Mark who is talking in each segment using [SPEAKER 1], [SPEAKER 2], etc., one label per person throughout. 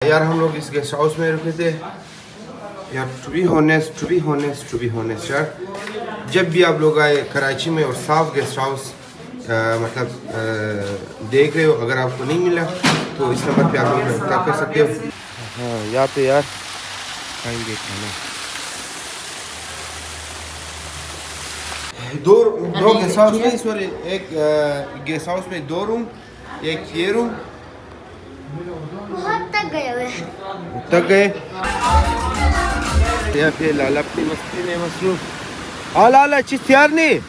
[SPEAKER 1] यार हम लोग इस गेस्ट हाउस में रुके थे यार। टू बी होनेस्ट यार, जब भी आप लोग आए कराची में और साफ गेस्ट हाउस देख रहे हो, अगर आपको नहीं मिला तो इस नंबर पे आप लोग रब्ता कर सकते हो। हाँ यहाँ पे यार खाएंगे खाना। दो गेस्ट हाउस में, सॉरी एक गेस्ट हाउस में 2 रूम, एक ये रूम।
[SPEAKER 2] बहुत
[SPEAKER 1] तक गए या फिर लाला अपनी मस्ती में मसरूफ। लाला चीज तैयार नहीं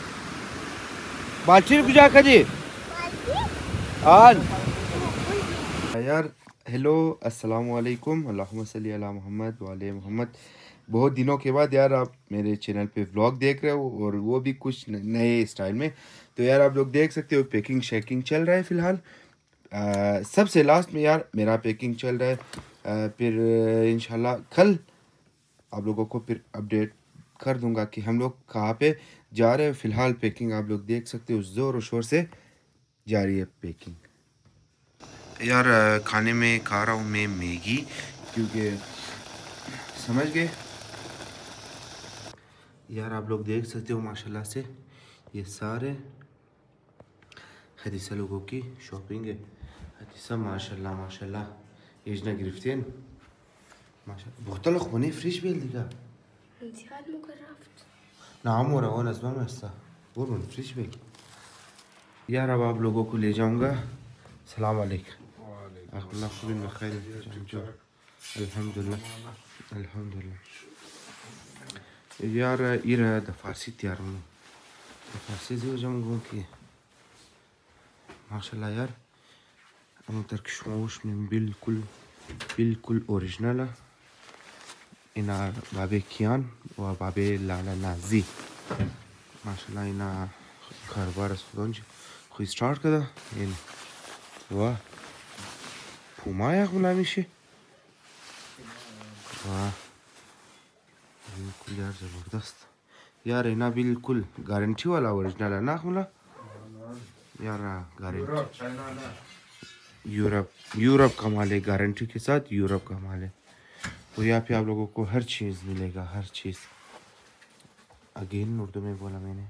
[SPEAKER 1] बातचीत कुछ आकर जी यार। हेलो अस्सलाम वालेकुम, अल्लाहुम्मा सल्ली अला मोहम्मद व आले मोहम्मद। बहुत दिनों के बाद यार आप मेरे चैनल पे व्लॉग देख रहे हो, और वो भी कुछ नए स्टाइल में। तो यार आप लोग देख सकते हो पैकिंग शेकिंग चल रहा है फ़िलहाल। सबसे लास्ट में यार मेरा पैकिंग चल रहा है। फिर इंशाल्लाह कल आप लोगों को फिर अपडेट कर दूंगा कि हम लोग कहाँ पे जा रहे हैं। फ़िलहाल पैकिंग आप लोग देख सकते हो, ज़ोर और शोर से जारी है पैकिंग। यार खाने में खा रहा हूँ मैं मैगी, क्योंकि समझ गए यार। आप लोग देख सकते हो माशाल्लाह से ये सारे हदीसा लोगों की शॉपिंग है। हदीसा माशाल्लाह माशाल्लाह इजना गिरफ्तेन माशाल्लाह बहुत लोग बने फ्रिश बेल दिखा नाम हो रहा हो नज़मा में ऐसा वो फ्रिश बेल। यार अब आप लोगों को ले जाऊंगा। सलाम अलैकुम। अल्हम्दुलिल्लाह अल्हम्दुलिल्लाह। यार इरा द फारसी तैयार हूँ, फारसी जो जाऊंगा कि माशाल्लाह यार हम तरकशोश में बिल्कुल ओरिजिनल है। इना बाबे कियान व बाबे लाला नाजी माशाल्लाह इना खरबार सुदंज खुद स्टार्ट कदा इन वाह पुमाया गुलामी से वाह बिल्कुल यार ज़बरदस्त यार। इना बिल्कुल गारंटी वाला ओरिजिनल है ना खुला यार। गारंटी यूरोप का माल है, गारंटी के साथ यूरोप का माल है। तो यहाँ पे आप लोगों को हर चीज़ मिलेगा, हर चीज़। अगेन उर्दू में बोला मैंने,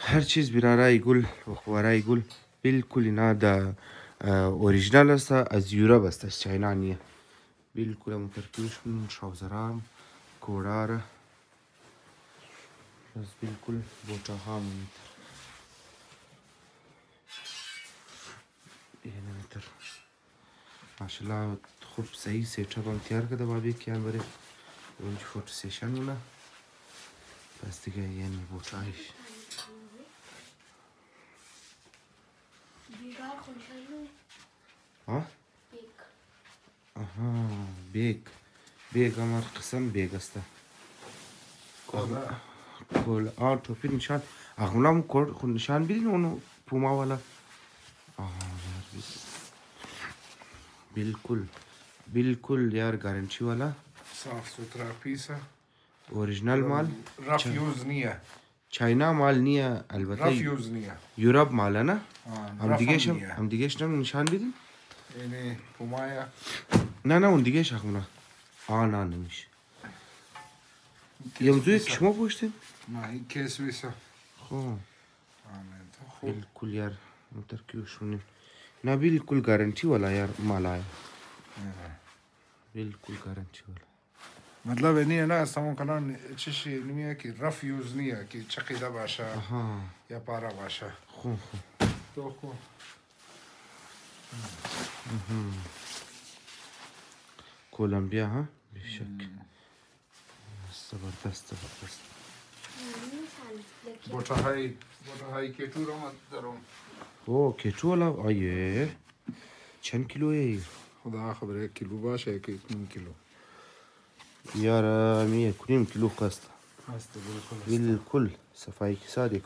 [SPEAKER 1] हर चीज़ बिरारा इगुल वखवारा इगुल बिल्कुल इना द ओरिजिनल असा अज यूरोप असा चाइना नहीं बिल्कुल मुतरकिश ट्राउज़राम कोडार बस बिल्कुल बोटा हम माशाल्लाह खूब सही सेटअप हम तैयार कर दबा भी क्या बरे उन फोटो सेशन ना बस दिखे ये नहीं बोटाइश हाँ हाँ बेग हमार कसम बेग अस्ता कोल आठ फिर निशान अगलाम कोड निशान भी नहीं उन्हों पुमा वाला बिल्कुल यार गारंटी वाला
[SPEAKER 3] साफ सुथरा पीस है,
[SPEAKER 1] ओरिजिनल माल,
[SPEAKER 3] रफ यूज नहीं है,
[SPEAKER 1] चाइना माल नहीं है, अलबत्ता
[SPEAKER 3] रफ यूज नहीं है,
[SPEAKER 1] यूरोप माल है ना। हम
[SPEAKER 3] रफ
[SPEAKER 1] दिगेश निशान भी दी
[SPEAKER 3] इन्हें पुमाया
[SPEAKER 1] ना उन दिगेश आखुना ना नमिश यम जो एक शमा पूछते
[SPEAKER 3] ना ही केस वैसा
[SPEAKER 1] हो
[SPEAKER 3] तो
[SPEAKER 1] बिल्कुल यार मुतरकिश सुने ना बिल्कुल गारंटी वाला यार माल आया, बिल्कुल गारंटी वाला।
[SPEAKER 3] मतलब नहीं है ना समों का ना अच्छी नहीं है कि रफ यूज नहीं है कि चकीदा भाषा या पारा भाषा तो
[SPEAKER 1] कोलंबिया हाँ बेशक ज़बरदस्त
[SPEAKER 3] बोटा हाई के टूर मत करो
[SPEAKER 1] ओ केटू वाला आये 6 किलो है
[SPEAKER 3] खुदा खबर है किलो बाश है कि 3 किलो
[SPEAKER 1] यार 100 किलो कस्त
[SPEAKER 3] बिल्कुल
[SPEAKER 1] बिल्कुल सफाई के साथ 1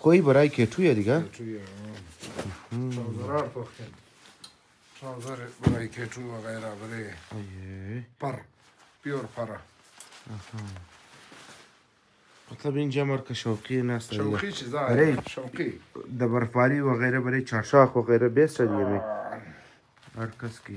[SPEAKER 1] कोई बराई केटू है दिखा
[SPEAKER 3] ट्राउजर बराई केटू वगैरह बरे पर प्योर परा
[SPEAKER 1] मतलब इन जमर का शौकी नास
[SPEAKER 3] शौकी चीज़ा
[SPEAKER 1] अरे
[SPEAKER 3] शौकी
[SPEAKER 1] द बर्फबारी वगैरह बड़े चाशाख वगैरह बेस्ट है ये में हर कस की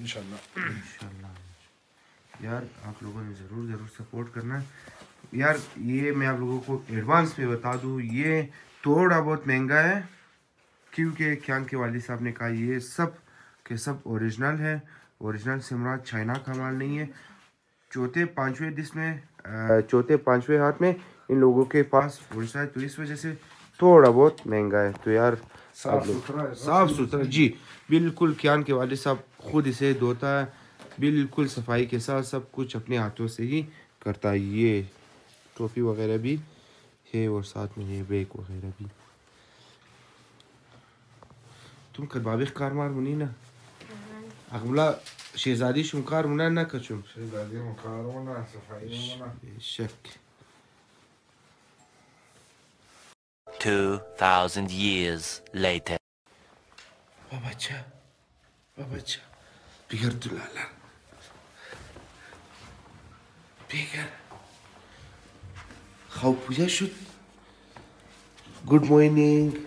[SPEAKER 3] इंशाल्लाह
[SPEAKER 1] यार आप लोगों ने ज़रूर सपोर्ट करना है यार ये मैं आप लोगों को एडवांस में बता दूँ ये थोड़ा बहुत महंगा है क्योंकि क्या के वाली साहब ने कहा ये सब के सब ओरिजिनल है ओरिजिनल सिमराज चाइना का माल नहीं है चौथे पांचवें हाथ में इन लोगों के पास ओरिजिनल है तो इस वजह से थोड़ा बहुत महंगा है तो यार साफ सुथरा जी बिल्कुल क्यान के वाले साहब खुद इसे धोता है बिल्कुल सफाई के साथ सब कुछ अपने हाथों से ही करता है ये टोपी वगैरह भी है और साथ में ये बैग वगैरह भी तुम कबाबिक कारमार मुनी ना अगला शहजादी शुमकार मुना ना कचुम
[SPEAKER 3] शहजादी मुकार मुना सफाई मुना
[SPEAKER 1] शक
[SPEAKER 2] 2000 years later
[SPEAKER 1] Babacha Bigger Dulala Bigger How puja should Good morning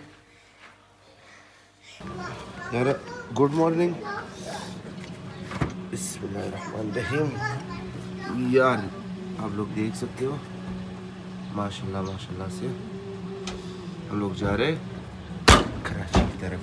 [SPEAKER 1] Yara good morning बिस्मिल्लाहिर्रहमानिर्रहीम यार आप लोग देख सकते हो माशाल्लाह से हम लोग जा रहे कराची की तरफ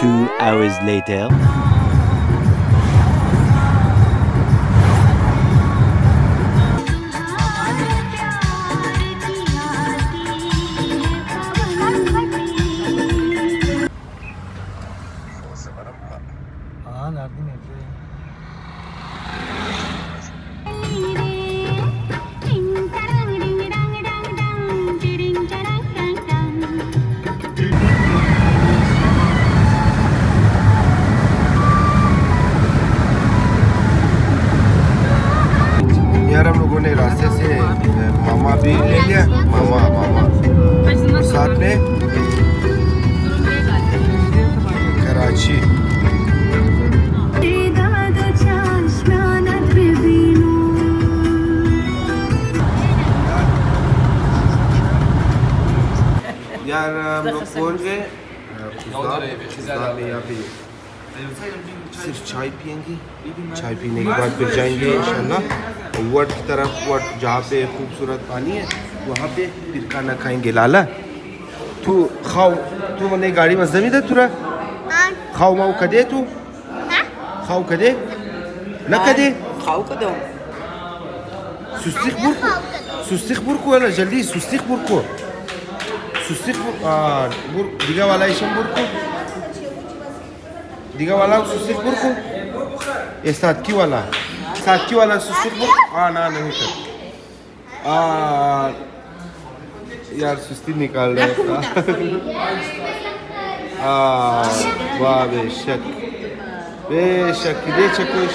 [SPEAKER 2] 2 hours later
[SPEAKER 1] यार हम लोगों ने रास्ते से मामा भी ले लिया मामा साथ में कराची यार हम लोग पहुंच गए यहाँ पे सिर्फ चाय पियेंगे चाय पीने के बाद फिर जाएंगे इंशाल्लाह वट की तरफ वट जहाँ पे खूबसूरत पानी है वहाँ पे फिर खाना खाएंगे लाला तू खाओ तू मैंने गाड़ी में जमी था तुरा खाओ माओ कदे तू खाओ कदे ना कदे
[SPEAKER 4] खाओ कदो
[SPEAKER 1] सुस्तिक बुरको है ना जल्दी सुस्तिक बुरको दिगा वाला इशम बुरको दिगा वाला सुस्तिक बुरको ये साथ की वाला सुस्तिक बुरको ना नहीं कर यार सुस्ती निकाल रहे वाह बेशक दे चकोश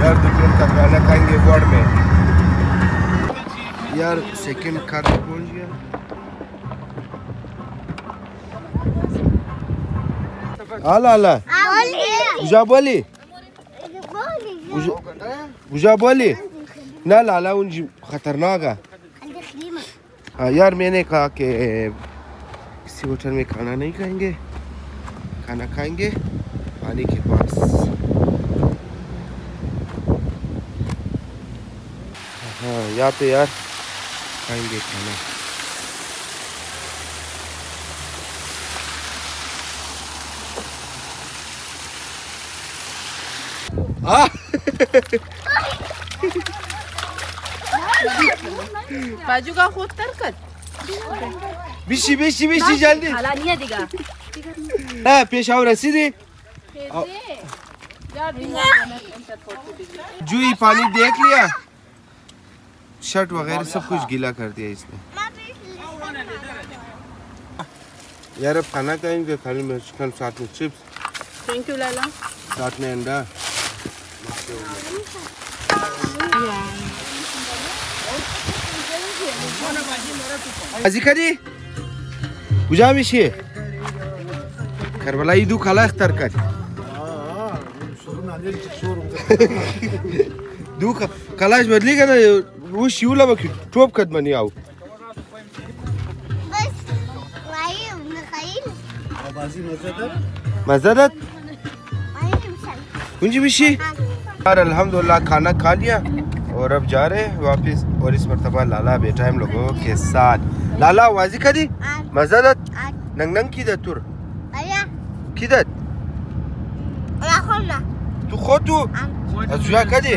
[SPEAKER 1] यार दोपहर का खाना खाएंगे बोर्ड में यार सेकंड कार पहुंच गया आला बुझा बोली ना लाला उन खतरनाक है यार मैंने कहा कि किसी होटल में खाना नहीं खाएंगे खाना खाएंगे पानी के पास हाँ या तो यार खाएंगे खाना
[SPEAKER 4] बाजू का खुद तरकत
[SPEAKER 1] बिशी जल्दी
[SPEAKER 4] खाला नहीं है दिगा
[SPEAKER 1] हाँ पेशावर रसीदी जूही पानी देख लिया शर्ट वगैरह सब कुछ गीला कर दिया इसने यार अब खाना खाएंगे खाने में चिकन साथ में चिप्स
[SPEAKER 4] थैंक यू लाला
[SPEAKER 1] साथ में अंडा Azikadi, ucağım işi. Karbalayı du kala ikhtar kar. Du kalaş badli kana वो शिवला बकी टॉप कद मनी आओ
[SPEAKER 5] बस वाई नखाइल
[SPEAKER 3] आवाज़ी
[SPEAKER 1] मज़ादत कुंजी बिशी यार अल्हम्दुलिल्लाह खाना खा लिया और अब जा रहे हैं वापस और इस मर्तबा लाला बेटा हम लोगों के साथ लाला वाजी कदी मज़ादत नंग नंग किधर तुर
[SPEAKER 5] आया
[SPEAKER 1] किधर
[SPEAKER 5] राखोना
[SPEAKER 1] तू खो तू अजुया कदी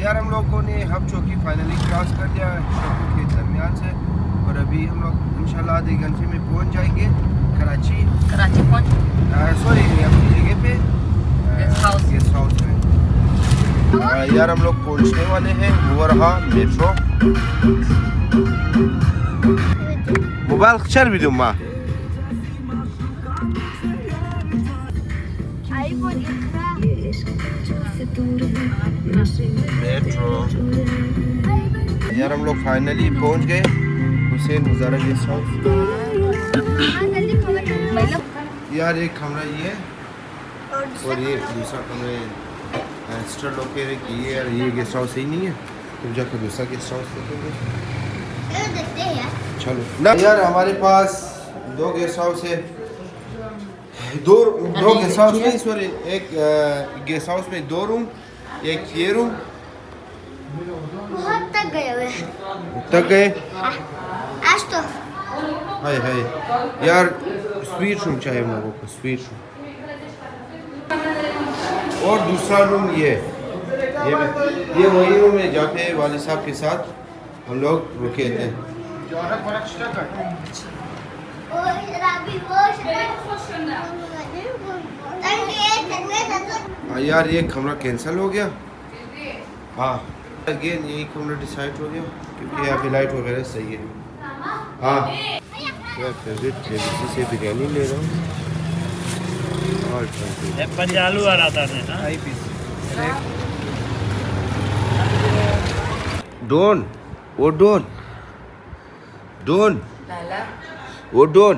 [SPEAKER 1] यार हम लोगों ने हम चौकी फाइनली क्रॉस कर दिया शहरों के दरमियान से और अभी हम लोग इंशाल्लाह आधे घंटे में पहुंच जाएंगे कराची पहुंच सॉरी अपनी जगह पे गेस्ट हाउस में यार हम लोग पहुंचने वाले हैं वो रहा मेट्रो मोबाइल खचर भी दूँ माँ मेट्रो यार हम लोग फाइनली पहुंच गए हुसैन हज़ारा गेस्ट हाउस। यार एक कमरा ये और ये दूसरा कमरा एक्स्ट्रा लोग कह रहे कि ये गेस्ट हाउस ही नहीं है, तो जाकर दूसरा गेस्ट हाउस देखेंगे। चलो ना यार, हमारे पास 2 गेस्ट हाउस है, दो गेस्ट हाउस में, सॉरी एक गेस्ट हाउस में 2 रूम, एक ये रूम।
[SPEAKER 5] बहुत थक गए हुए।
[SPEAKER 1] तक गए
[SPEAKER 5] आज तो
[SPEAKER 1] हाय हाय यार, स्वीट रूम चाहिए हम लोगों को, स्वीट रूम। और दूसरा रूम ये वही रूम है जहाँ पे वालिद साहब के साथ हम लोग रुके थे। यार ये कमरा कैंसिल हो गया। हाँ अगेन यही कमरा डिसाइड हो गया क्योंकि यहाँ पे लाइट वगैरह सही है। हाँ यार फेवरेट से बिरयानी ले रहा हूँ।
[SPEAKER 6] पंजालू आ रहा था ना।
[SPEAKER 1] डोन ओ डोन डोन ओ डोन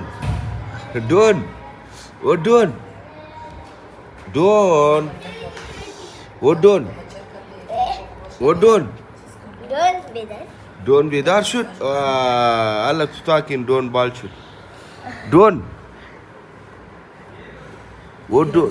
[SPEAKER 1] डोन ओ डोन डोन ओ डोन ओ डोन डोन बेदार शुड अलग स्टॉकिंग डोन बाल शुड डोन ओ डोन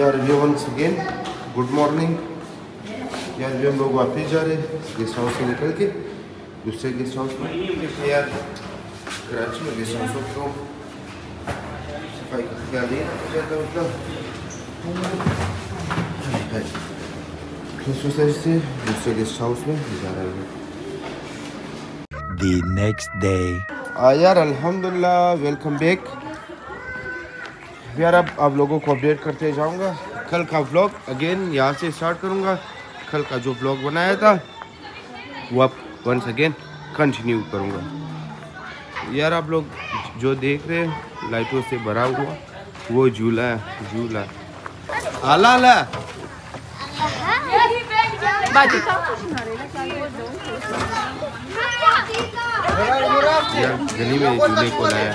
[SPEAKER 1] यार ये वंस अगेन गुड मॉर्निंग। यार ये हम लोग वापस जा रहे हैं गेस्ट हाउस से निकल के दूसरे गेस्ट हाउस में। यार कराची में गेस्ट हाउस को सफाई का ख्याल नहीं रखा जाता, मतलब से दूसरे गेस्ट हाउस में जा रहे हैं।
[SPEAKER 2] The next day.
[SPEAKER 1] यार अल्हम्दुलिल्लाह वेलकम बैक। यार अब आप लोगों को अपडेट करते जाऊंगा। कल का व्लॉग अगेन यहाँ से स्टार्ट करूंगा। कल का जो व्लॉग बनाया था वो अब वंस अगेन कंटिन्यू करूंगा। यार आप लोग जो देख रहे हैं लाइटों से भरा हुआ वो झूला है, झूला आला आला यार गली में झूले को लाया।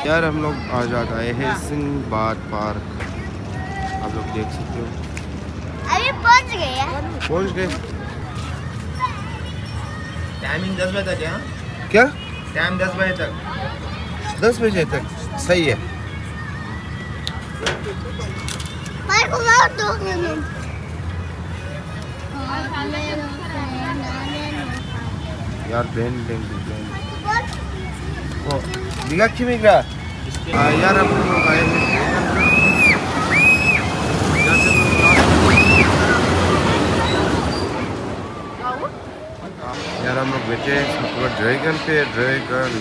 [SPEAKER 1] यार हम लोग आज आ गए हैं सिंहबाद पार्क, आप लोग देख सकते हो।
[SPEAKER 5] अभी पहुंच गए हैं।
[SPEAKER 1] पहुंच गए।
[SPEAKER 7] टाइमिंग 10 बजे तक है।
[SPEAKER 1] क्या
[SPEAKER 7] टाइम 10 बजे तक?
[SPEAKER 1] 10 बजे तक सही है। यार ब्रेन दिखा कि मिला यार हम लोग आए हैं। यार हम लोग बैठे हैं ड्रैगन पे, ड्रैगन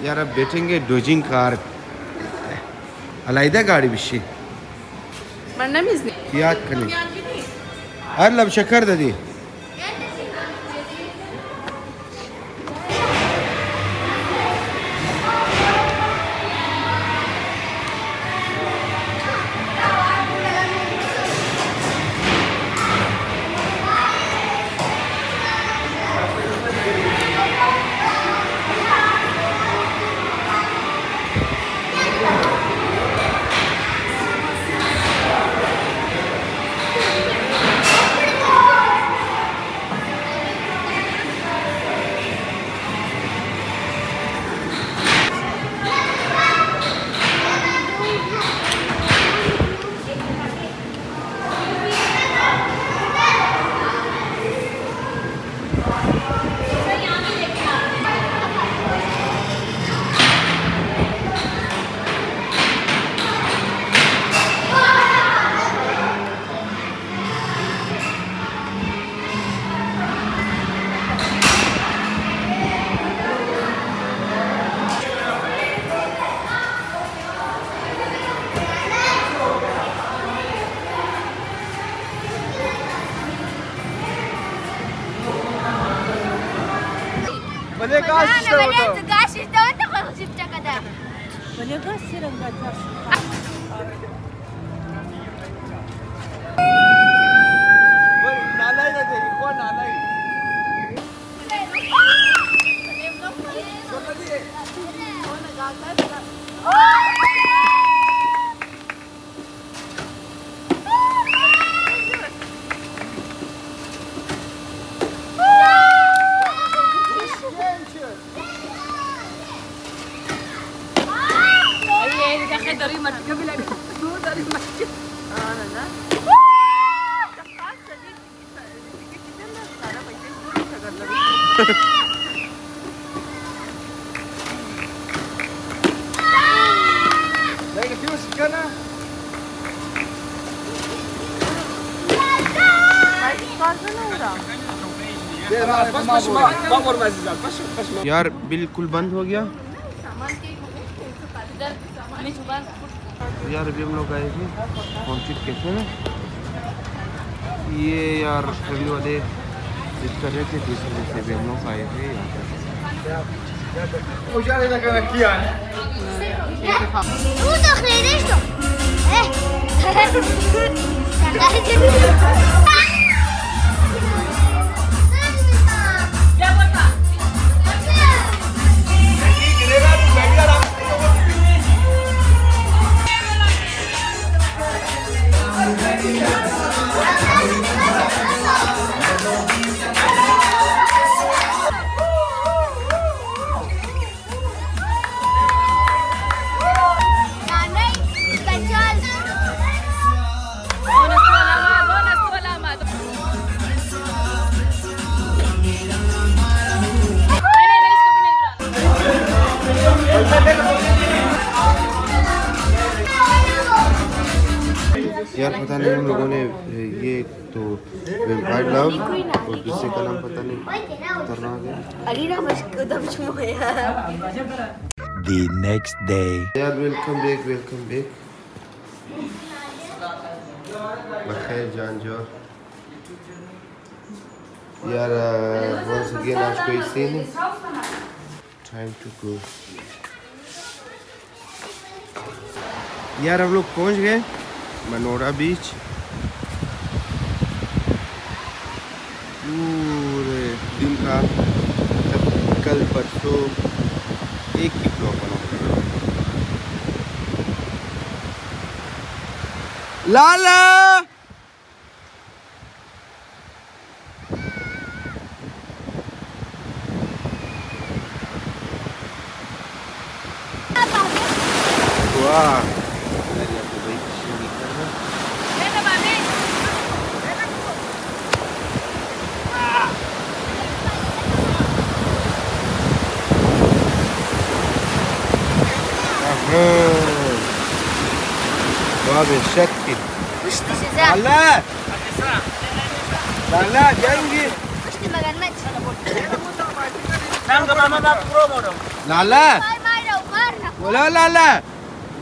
[SPEAKER 1] यार अब बैठेंगे डोजिंग कार अलहदा गाड़ी बिशी याद करनी हर लब शक्कर ददी यार बिल्कुल बंद हो गया यार। अभी हम लोग आए थे कॉन्फ्लिक्ट कैफे में। ये यार सभी वाले जिद कर रहे थे, जिस वजह से भी हम लोग आए थे यहाँ पर। यार पता नहीं हम लोगों ने ये तो वैम्पायर लव और दूसरे का नाम पता नहीं करना गया।
[SPEAKER 2] The next day.
[SPEAKER 1] यार वेलकम बैक बखैर जान जोर यार। once again आज कोई सीन है। Time to go। यार हम लोग पहुंच गए मनोरा बीच। पूरे दिन का कल परसों एक ही ब्लॉग बना। लाला वाह शक्ति लाला लाला जाएंगे लाला बोलो लाला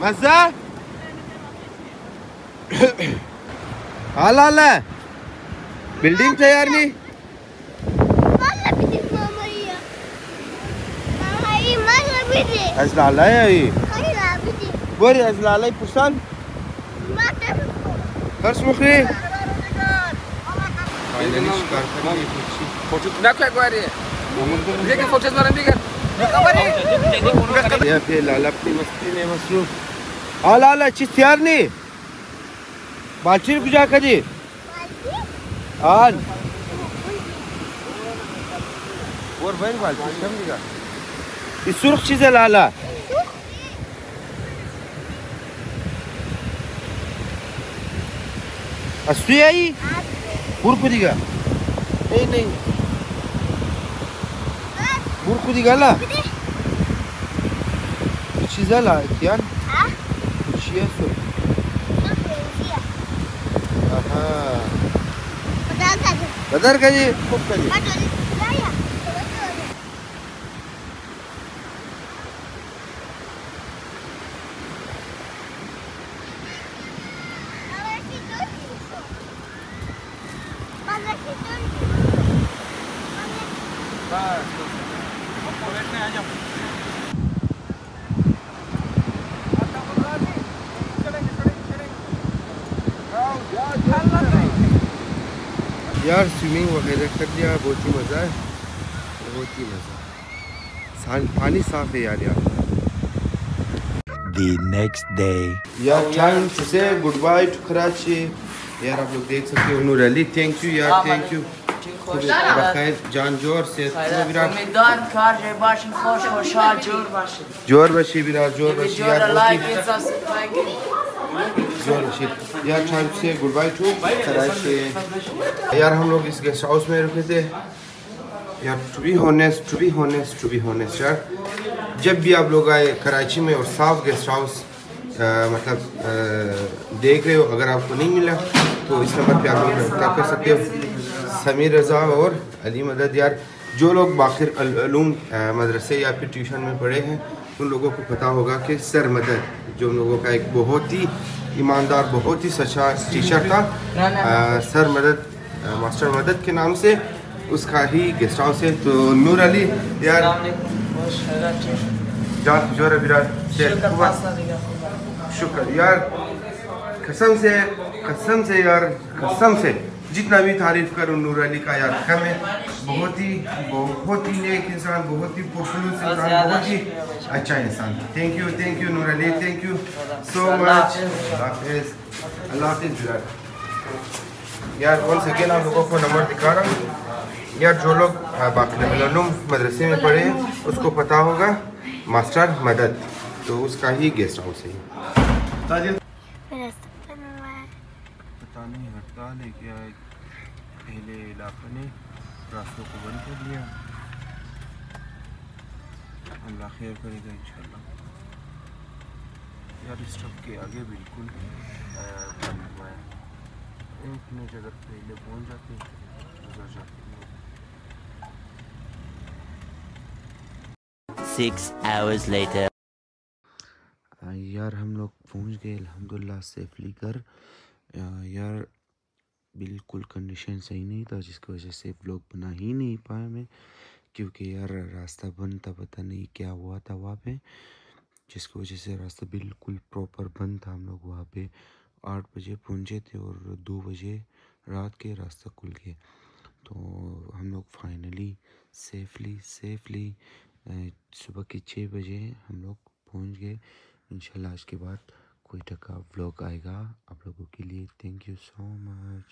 [SPEAKER 1] मजा हाँ लाला बिल्डिंग तैयार नहीं लाला है ये बोरी लाला पुसान Harus mukri. Finally शिकार कर लिए कुछ।
[SPEAKER 8] फोटो ना क्या कोई रही है? लेकिन फोटोज मारने भी कर।
[SPEAKER 1] या फिर लाला अपनी मस्ती में मसरूफ। हाँ लाला चीज़ तैयार नहीं। बाल्टी कुछ आकर जी। आन। और बहन बाल्टी समझेगा। इस सुर्ख चीज़ है लाला। असली आई बुरकु दिगा नहीं बुरकु दिगा ला चीज़ ला क्या चीज़ सो हाँ बदर का जी खूब का जी यार स्विमिंग वगैरह कर लिया, बहुत ही मज़ा है, बहुत ही मज़ा। पानी साफ है यार।
[SPEAKER 2] The next day.
[SPEAKER 1] यार टाइम से गुड बाय टू कराची। यार आप लोग देख सकते हो नूर अली, थैंक यू यार, थैंक यू। बखैर जान जोर से विराट जोर बशी विराट जोर बशी यार, जोर बशी यार। टाइम से गुड बाय टू कराची। यार हम लोग इस गेस्ट हाउस में रुके थे यार। टू बी होनेस्ट यार, जब भी आप लोग आए कराची में और साफ गेस्ट हाउस मतलब देख रहे हो, अगर आपको नहीं मिला तो इस नंबर पे आप लोग रब्ता कर सकते हो। समीर रज़ा और अली मदद। यार जो लोग बाखिर अलूम मदरसे या फिर ट्यूशन में पढ़े हैं उन लोगों को पता होगा कि सर मदद जो लोगों का एक बहुत ही ईमानदार, बहुत ही सच्चा टीचर था, सर मदद, मास्टर मदद के नाम से उसका ही गेस्ट हाउस है। तो नूर अली यार जान जोर शुक्र यार, कसम से यार, कसम से जितना भी तारीफ करूँ नूर अली का यार कम है। बहुत ही नेक इंसान, बहुत ही पुरखलूस इंसान, बहुत ही अच्छा इंसान। Thank you Noor Ali, thank you so much. अल्लाह हाफिज़ यार। वंस अगेन आप लोगों को नंबर दिखा रहा हूँ यार, जो लोग बाखिर मदरसे में पढ़े हैं उसको पता होगा मास्टर मदद, तो उसका ही गेस्ट हाउस है। पता नहीं हड़ताल है क्या, पहले इलाके ने रास्तों को बंद कर लिया, अल्लाह खैर करेगा इंशाल्लाह। यार इस ट्रक के आगे बिल्कुल बंद हुआ है, इतने जगह पहले पहुंच जाते हैं, गुजर जाते हैं।
[SPEAKER 2] 6 hours later.
[SPEAKER 1] यार हम लोग पहुंच गए अल्हम्दुलिल्लाह सेफली घर। यार बिल्कुल कंडीशन सही नहीं था, जिसकी वजह से व्लॉग बना ही नहीं पाया मैं, क्योंकि यार रास्ता बंद था, पता नहीं क्या हुआ था वहाँ पे, जिसकी वजह से रास्ता बिल्कुल प्रॉपर बंद था। हम लोग वहाँ पे 8 बजे पहुँचे थे और 2 बजे रात के रास्ता खुल गया। तो हम लोग फाइनली सेफली सुबह के 6 बजे हम लोग पहुँच गए। इंशाल्लाह आज के बाद कोई टका व्लॉग आएगा आप लोगों के लिए। Thank you so much.